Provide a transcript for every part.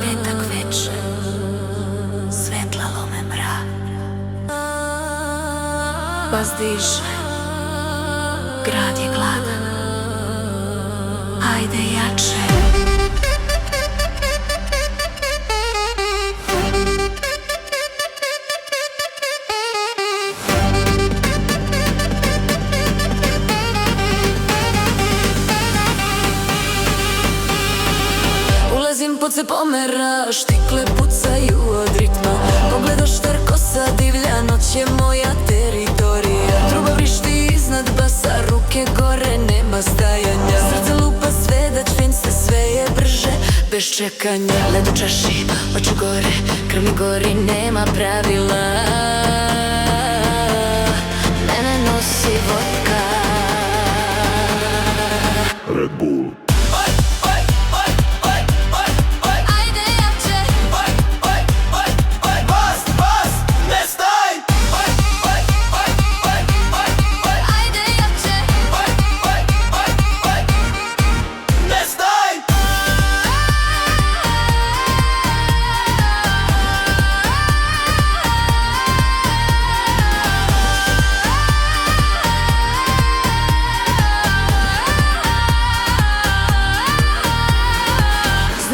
Petak veče, svetla lome mrak. Bas diše, grad je gladan. Ajde jače. Ulazim, pod se pomera, štikle pucaju od ritma. Pogledo štar kosa divlja, noć je moja teritorija. Truba vrišti iznad basa, ruke gore, nema stajanja. Srce lupa sve da čvin se, sve je brže, bez čekanja. Led u čaši, oči gore, krv mi gori, nema pravila. Mene nosi vodka Red Bull.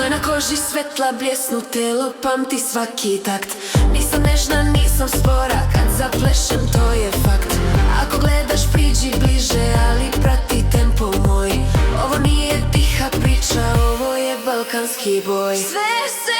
Na koži svetla bljesnu, telo pamti svaki takt. Nisam nežna, nisam spora, kad zaplešem to je fakt. Ako gledaš priđi bliže, ali prati tempo moj. Ovo nije tiha priča, ovo je balkanski boj. Sve se